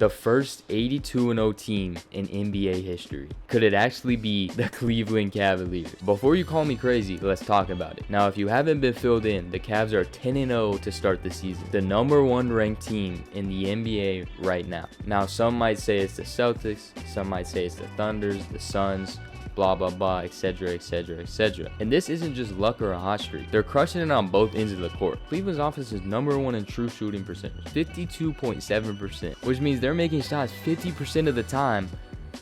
The first 82-0 team in NBA history. Could it actually be the Cleveland Cavaliers? Before you call me crazy, let's talk about it. Now, if you haven't been filled in, the Cavs are 10-0 to start the season. The number 1 ranked team in the NBA right now. Now, some might say it's the Celtics, some might say it's the Thunders, the Suns, blah blah blah, etc, etc, etc. And this isn't just luck or a hot streak. They're crushing it on both ends of the court. Cleveland's offense is number 1 in true shooting percentage, 52.7%, which means they're making shots 50% of the time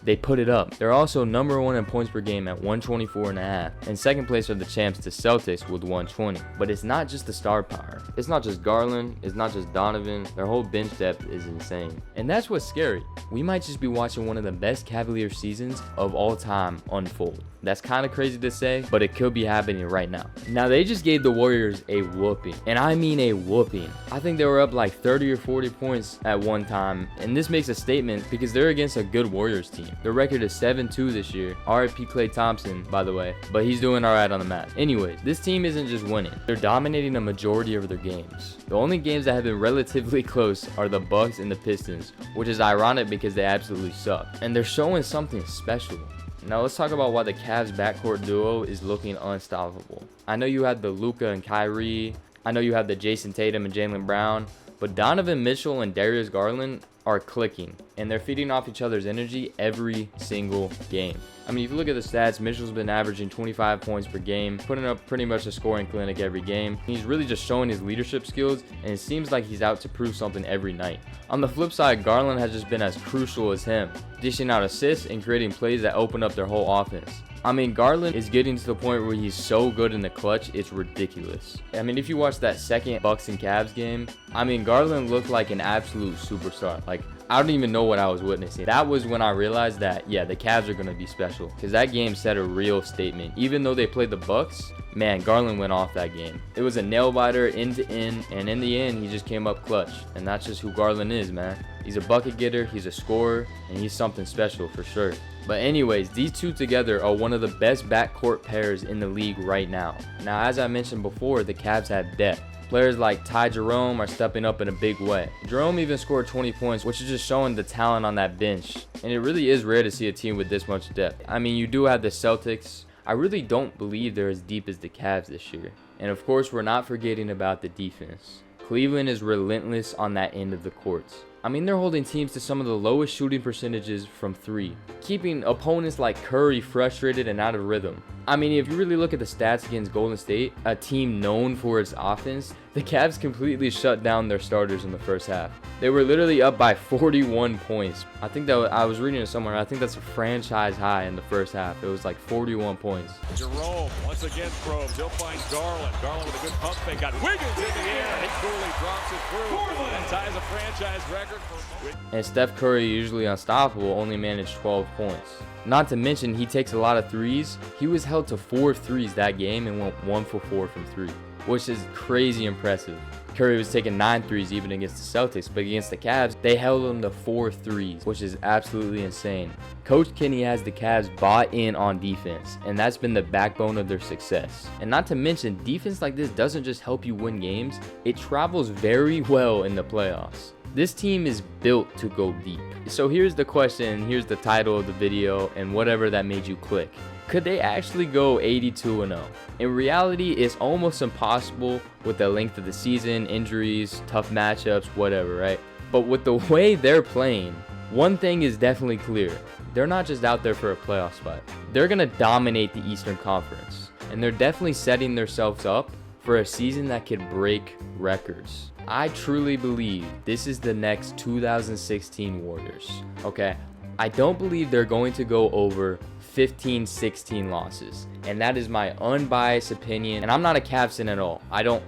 they put it up. They're also number 1 in points per game at 124.5, and second place are the champs, the Celtics, with 120. But it's not just the star power. It's not just Garland, it's not just Donovan. Their whole bench depth is insane, and that's what's scary. We might just be watching one of the best Cavalier seasons of all time unfold. That's kind of crazy to say, but it could be happening right now. Now, they just gave the Warriors a whooping, and I mean a whooping. I think they were up like 30 or 40 points at one time, and this makes a statement because they're against a good Warriors team. Their record is 7-2 this year. RIP Klay Thompson, by the way, but he's doing all right on the mat. Anyways, this team isn't just winning. They're dominating a majority of their games. The only games that have been relatively close are the Bucks and the Pistons, which is ironic because they absolutely suck. And they're showing something special. Now let's talk about why the Cavs backcourt duo is looking unstoppable. I know you had the Luka and Kyrie. I know you have the Jason Tatum and Jaylen Brown. But Donovan Mitchell and Darius Garland are clicking, and they're feeding off each other's energy every single game. I mean, if you look at the stats, Mitchell's been averaging 25 points per game, putting up pretty much a scoring clinic every game. He's really just showing his leadership skills, and it seems like he's out to prove something every night. On the flip side, Garland has just been as crucial as him, dishing out assists and creating plays that open up their whole offense. I mean, Garland is getting to the point where he's so good in the clutch, it's ridiculous. I mean, if you watch that second Bucks and Cavs game, I mean, Garland looked like an absolute superstar. Like, I don't even know what I was witnessing. That was when I realized that, yeah, the Cavs are going to be special, because that game set a real statement. Even though they played the Bucks, man, Garland went off that game. It was a nail-biter end to end, and in the end, he just came up clutch. And that's just who Garland is, man. He's a bucket getter, he's a scorer, and he's something special for sure. But anyways, these two together are one of the best backcourt pairs in the league right now. Now, as I mentioned before, the Cavs have depth. Players like Ty Jerome are stepping up in a big way. Jerome even scored 20 points, which is just showing the talent on that bench. And it really is rare to see a team with this much depth. I mean, you do have the Celtics. I really don't believe they're as deep as the Cavs this year. And of course, we're not forgetting about the defense. Cleveland is relentless on that end of the court. I mean, they're holding teams to some of the lowest shooting percentages from 3, keeping opponents like Curry frustrated and out of rhythm. I mean, if you really look at the stats against Golden State, a team known for its offense, the Cavs completely shut down their starters in the first half. They were literally up by 41 points. I think that I was reading it somewhere. I think that's a franchise high in the first half. It was like 41 points. Jerome once again probes. He'll find Garland. Garland with a good pump fake. Got Wiggins in the air. And Cooley drops it through and ties a franchise record. And Steph Curry, usually unstoppable, only managed 12 points. Not to mention, he takes a lot of threes. He was held to 4 threes that game and went 1 for 4 from 3, which is crazy impressive. Curry was taking 9 threes even against the Celtics, but against the Cavs, they held him to 4 threes, which is absolutely insane. Coach Kenny has the Cavs bought in on defense, and that's been the backbone of their success. And not to mention, defense like this doesn't just help you win games, it travels very well in the playoffs. This team is built to go deep. So here's the question, here's the title of the video, and whatever that made you click. Could they actually go 82-0? In reality, it's almost impossible with the length of the season, injuries, tough matchups, whatever, right? But with the way they're playing, one thing is definitely clear. They're not just out there for a playoff spot. They're going to dominate the Eastern Conference. And they're definitely setting themselves up for a season that could break records. I truly believe this is the next 2016 Warriors, okay? I don't believe they're going to go over 15-16 losses, and that is my unbiased opinion. And I'm not a Cavs fan at all. I don't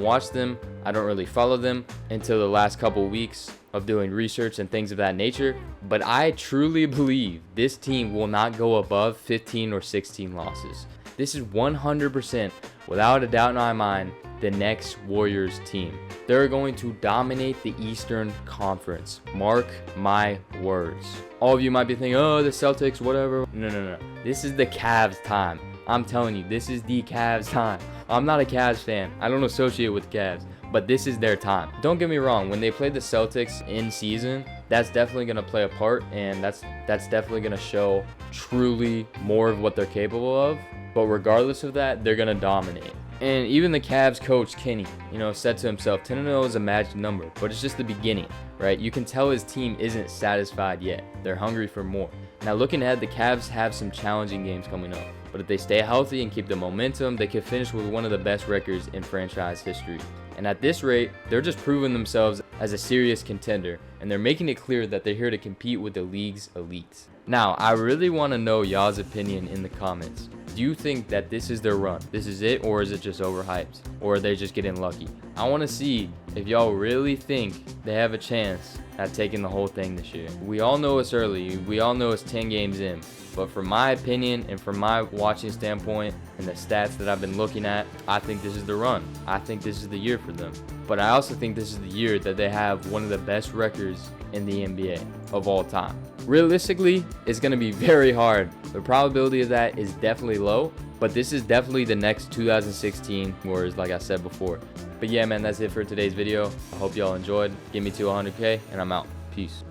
watch them. I don't really follow them until the last couple weeks of doing research and things of that nature. But I truly believe this team will not go above 15 or 16 losses. This is 100%, without a doubt in my mind, the next Warriors team. They're going to dominate the Eastern Conference. Mark my words. All of you might be thinking, oh, the Celtics, whatever. No. This is the Cavs time. I'm telling you, this is the Cavs time. I'm not a Cavs fan. I don't associate with the Cavs, but this is their time. Don't get me wrong, when they played the Celtics in season, that's definitely going to play a part, and that's definitely going to show truly more of what they're capable of. But regardless of that, they're going to dominate. And even the Cavs coach, Kenny, said to himself, 10-0 is a magic number, but it's just the beginning, right? You can tell his team isn't satisfied yet. They're hungry for more. Now, looking ahead, the Cavs have some challenging games coming up, but if they stay healthy and keep the momentum, they could finish with one of the best records in franchise history. And at this rate, they're just proving themselves as a serious contender, and they're making it clear that they're here to compete with the league's elites. Now, I really want to know y'all's opinion in the comments. Do you think that this is their run? This is it, or is it just overhyped? Or are they just getting lucky? I want to see if y'all really think they have a chance at taking the whole thing this year. We all know it's early. We all know it's 10 games in. But from my opinion and from my watching standpoint and the stats that I've been looking at, I think this is the run. I think this is the year for them. But I also think this is the year that they have one of the best records in the NBA of all time. Realistically, it's going to be very hard. The probability of that is definitely low, but this is definitely the next 2016 Warriors, like I said before. But yeah, man, that's it for today's video. I hope y'all enjoyed. Get me to 100K, and I'm out. Peace.